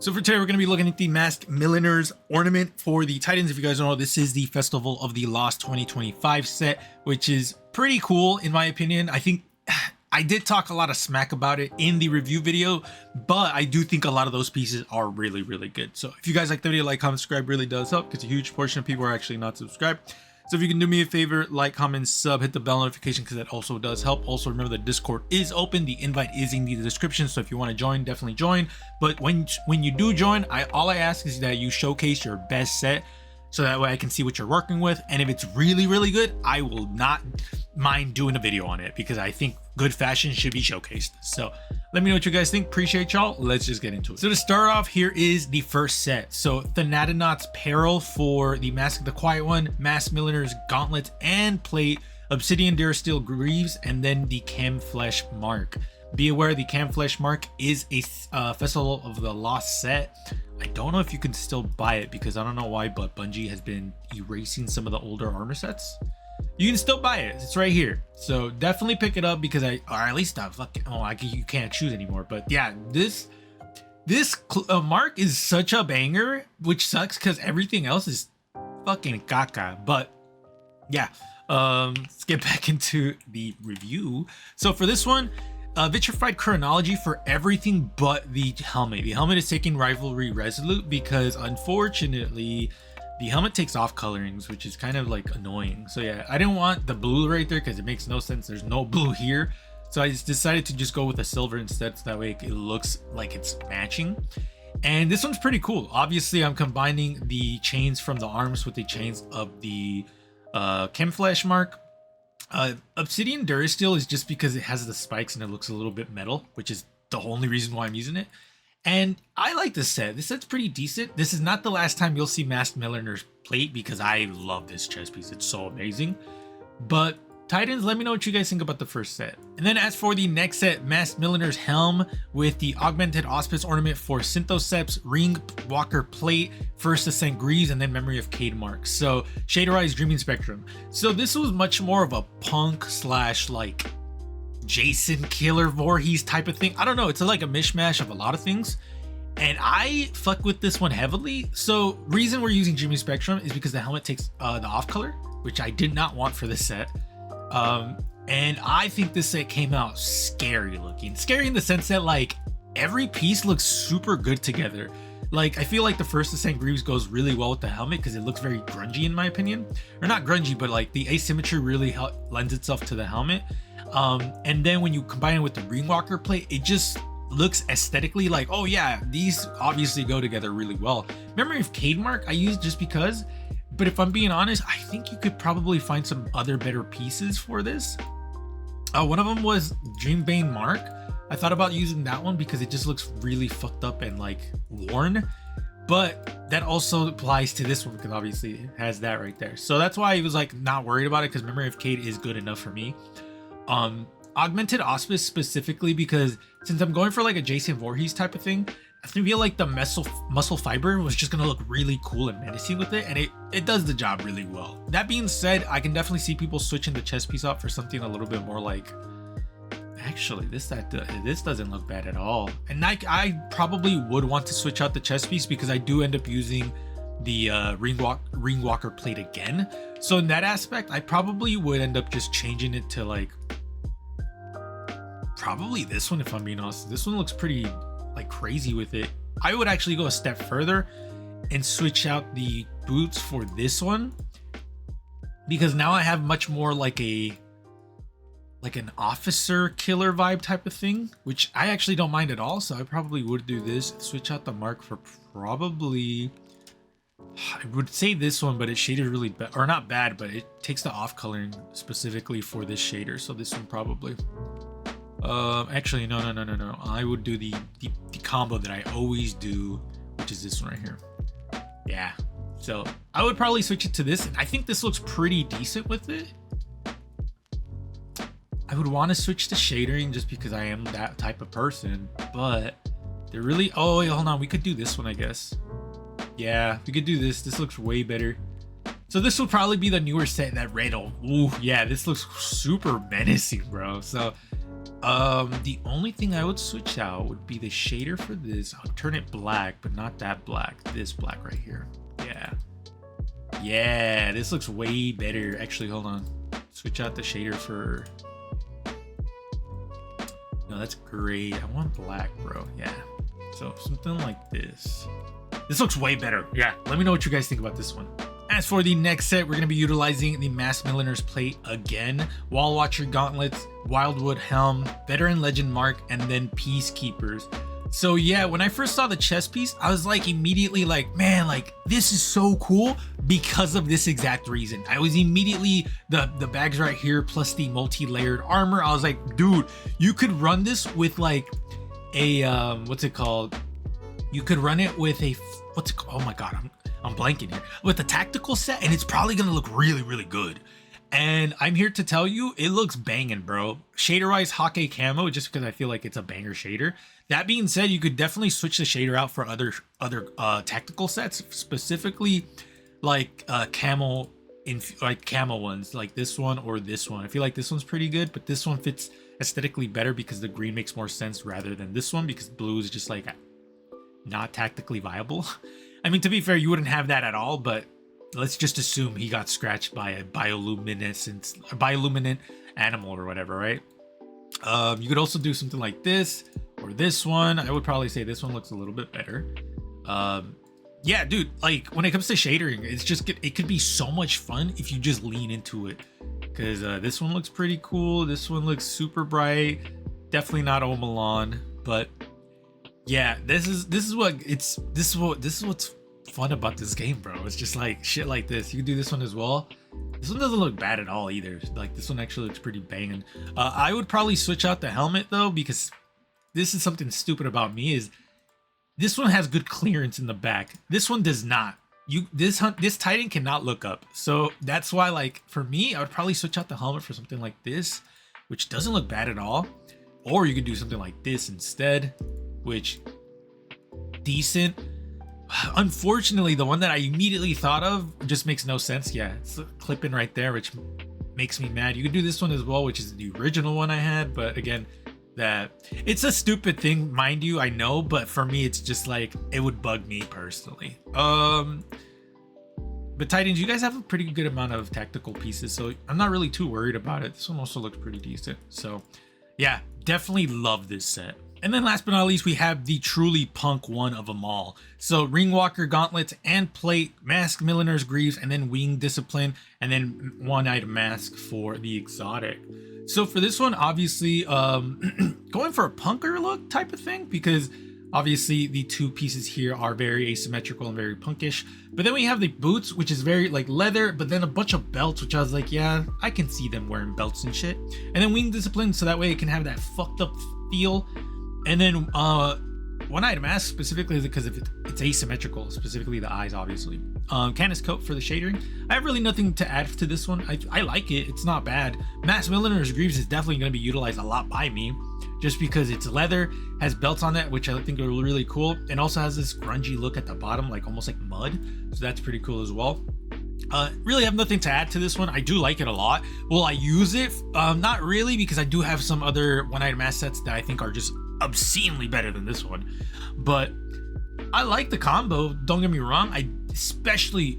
So for today, we're going to be looking at the Masked Milliner's ornament for the Titans. If you guys don't know, this is the Festival of the Lost 2025 set, which is pretty cool in my opinion. I think I did talk a lot of smack about it in the review video, but I do think a lot of those pieces are really, really good. So if you guys like the video, like, comment, subscribe really does help because a huge portion of people are actually not subscribed. So if you can do me a favor, like, comment, sub, hit the bell notification because that also does help. Also remember the Discord is open. The invite is in the description. So if you want to join, definitely join. But when you do join, all I ask is that you showcase your best set so that way I can see what you're working with. And if it's really, really good, I will not mind doing a video on it because I think good fashion should be showcased. So let me know what you guys think. Appreciate y'all. Let's just get into it. So to start off, here is the first set. So Thanatonaut's Peril for the Mask of the Quiet One, Masked Milliner's Gauntlet and Plate, Obsidian Durasteel Greaves, and then the Camflesh Mark. Be aware the Camflesh Mark is a Festival of the Lost set. I don't know if you can still buy it because I don't know why, but Bungie has been erasing some of the older armor sets. You can still buy it. It's right here. So definitely pick it up because or at least not fucking, you can't choose anymore. But yeah, this mark is such a banger, which sucks because everything else is fucking caca. But yeah, let's get back into the review. So for this one, vitrified chronology for everything but the helmet. The helmet is taking Rivalry Resolute because unfortunately the helmet takes off colorings, which is kind of like annoying. So yeah, I didn't want the blue right there because it makes no sense. There's no blue here. So I just decided to just go with a silver instead, so that way it looks like it's matching. And this one's pretty cool. Obviously, I'm combining the chains from the arms with the chains of the Camflesh Mark. Obsidian Durasteel is just because it has the spikes and it looks a little bit metal, which is the only reason why I'm using it. And I like this set. This set's pretty decent. This is not the last time you'll see Masked Milliner's Plate because I love this chest piece. It's so amazing. But Titans, let me know what you guys think about the first set. And then as for the next set, Masked Milliner's Helm with the Augmented Auspice Ornament for Synthoceps, Ring Walker Plate, First Ascent Greaves, and then Memory of Cade Marks. So Shaderized Dreaming Spectrum. So this was much more of a punk slash like Jason Killer Voorhees type of thing. I don't know. It's like a mishmash of a lot of things. And I fuck with this one heavily. So reason we're using Dreaming Spectrum is because the helmet takes the off color, which I did not want for this set. And I think this set came out scary looking. Scary in the sense that like every piece looks super good together. Like I feel like the First Ascent Greaves goes really well with the helmet because it looks very grungy in my opinion. Or not grungy, but like the asymmetry really lends itself to the helmet. And then when you combine it with the Ring Walker Plate, it just looks aesthetically like, oh yeah, these obviously go together really well. Memory of Cade Mark I used just because. But if I'm being honest, I think you could probably find some other better pieces for this. One of them was Dreambane Mark. I thought about using that one because it just looks really fucked up and like worn. But that also applies to this one because obviously it has that right there. So that's why I was like not worried about it because Memory of Cade is good enough for me. Augmented Auspice specifically because since I'm going for like a Jason Voorhees type of thing, I feel like the muscle fiber was just gonna look really cool and menacing with it, and it does the job really well. That being said, I can definitely see people switching the chest piece out for something a little bit more like, actually this doesn't look bad at all. And I probably would want to switch out the chest piece because I do end up using the Ring Walker Plate again. So in that aspect, I probably would end up just changing it to like probably this one if I'm being honest. This one looks pretty like crazy with it. I would actually go a step further and switch out the boots for this one because now I have much more like an officer killer vibe type of thing, which I actually don't mind at all. So I probably would do this, switch out the mark for probably, I would say this one, but it's shaded really bad, or not bad, but it takes the off coloring specifically for this shader. So this one probably. Actually, no. I would do the combo that I always do, which is this one right here. Yeah. So I would probably switch it to this, and I think this looks pretty decent with it. I would want to switch to shadering just because I am that type of person, but they're really, oh, wait, hold on. We could do this one, I guess. Yeah, we could do this. This looks way better. So this will probably be the newer set that red. Ooh, yeah, this looks super menacing, bro. So The only thing I would switch out would be the shader for this. I'll turn it black, but not that black. This black right here. Yeah. Yeah, this looks way better. Actually, hold on. Switch out the shader for... No, that's great. I want black, bro. Yeah. So something like this. This looks way better. Yeah, let me know what you guys think about this one. As for the next set, we're going to be utilizing the Masked Milliner's plate again, Wall Watcher gauntlets, Wildwood helm, Veteran Legend mark, and then Peacekeepers. So yeah, when I first saw the chest piece, I was like immediately like, man, like this is so cool because of this exact reason. I was immediately, the bags right here plus the multi-layered armor, I was like, dude, you could run this with like a, what's it called? You could run it with a, what's it called? Oh my God, I'm blanking here. With a tactical set, and it's probably gonna look really, really good. And I'm here to tell you, it looks banging, bro. Shader-wise, Hake camo, just because I feel like it's a banger shader. That being said, you could definitely switch the shader out for other tactical sets, specifically like camo ones, like this one or this one. I feel like this one's pretty good, but this one fits aesthetically better because the green makes more sense rather than this one, because blue is just like not tactically viable. I mean, to be fair, you wouldn't have that at all, but let's just assume he got scratched by a bioluminescent animal or whatever, right? You could also do something like this or this one. I would probably say this one looks a little bit better. Yeah, dude, like when it comes to shadering, it's just, it could be so much fun if you just lean into it. Because this one looks pretty cool. This one looks super bright. Definitely not Omelon, but yeah, this is what's fun about this game, bro. It's just like shit like this. You can do this one as well. This one doesn't look bad at all either. Like this one actually looks pretty banging. I would probably switch out the helmet though, because this is something stupid about me, is this one has good clearance in the back. This one does not. This Titan cannot look up. So that's why, like, for me, I would probably switch out the helmet for something like this, which doesn't look bad at all. Or you could do something like this instead, which decent. Unfortunately, the one that I immediately thought of just makes no sense. Yeah, it's clipping right there, which makes me mad. You could do this one as well, which is the original one I had, but again, that it's a stupid thing, mind you, I know, but for me it's just like, it would bug me personally. But Titans, you guys have a pretty good amount of tactical pieces, so I'm not really too worried about it. This one also looks pretty decent, so yeah, definitely love this set. And then last but not least, we have the truly punk one of them all. So Ringwalker gauntlets and plate, Masked Milliner's greaves, and then wing discipline, and then one item mask for the exotic. So for this one, obviously going for a punker look type of thing, because obviously the two pieces here are very asymmetrical and very punkish. But then we have the boots, which is very like leather, but then a bunch of belts, which I was like, yeah, I can see them wearing belts and shit. And then wing discipline, so that way it can have that fucked up feel. And then one item mask specifically because if it's asymmetrical, specifically the eyes, obviously. Canvas coat for the shadering. I have really nothing to add to this one. I like it. It's not bad. Masked Milliner's greaves is definitely going to be utilized a lot by me, just because it's leather, has belts on it, which I think are really cool, and also has this grungy look at the bottom, like almost like mud. So that's pretty cool as well. Really have nothing to add to this one. I do like it a lot. Will I use it? Not really, because I do have some other one item assets that I think are just obscenely better than this one, but I like the combo, don't get me wrong. I especially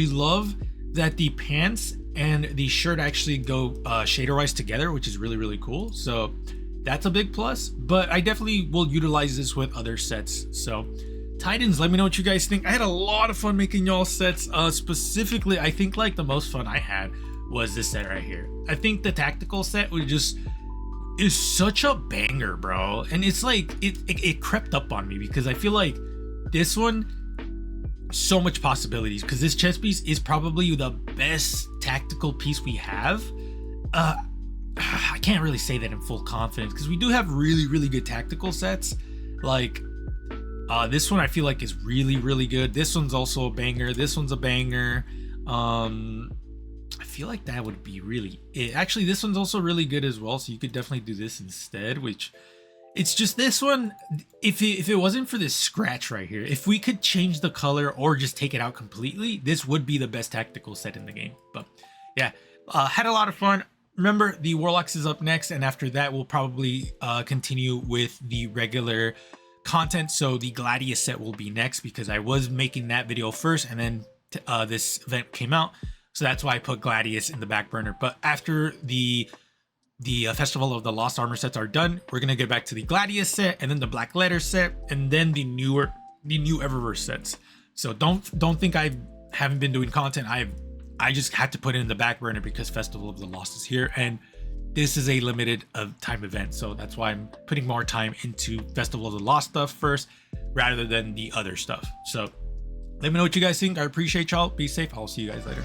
love that the pants and the shirt actually go shader wise together, which is really cool. So that's a big plus, but I definitely will utilize this with other sets. So Titans, let me know what you guys think. I had a lot of fun making y'all sets. Specifically, I think like the most fun I had was this set right here. I think the tactical set is such a banger, bro. And it's like it crept up on me because I feel like this one, so much possibilities, because this chest piece is probably the best tactical piece we have. I can't really say that in full confidence because we do have really good tactical sets. Like this one I feel like is really good. This one's also a banger. This one's a banger. I feel like that would be really it. Actually, this one's also really good as well, so you could definitely do this instead, which it's just this one, if it wasn't for this scratch right here, if we could change the color or just take it out completely, this would be the best tactical set in the game. But yeah, had a lot of fun. remember, the Warlocks is up next, and after that we'll probably continue with the regular content. So the Gladius set will be next, because I was making that video first, and then this event came out, so that's why I put Gladius in the back burner. But after the Festival of the Lost Armor sets are done, we're gonna get back to the Gladius set, and then the Black Letter set, and then the new Eververse sets. So don't think I haven't been doing content. I just had to put it in the back burner because Festival of the Lost is here, and this is a limited time event, so that's why I'm putting more time into Festival of the Lost stuff first rather than the other stuff. So let me know what you guys think. I appreciate y'all. Be safe. I'll see you guys later.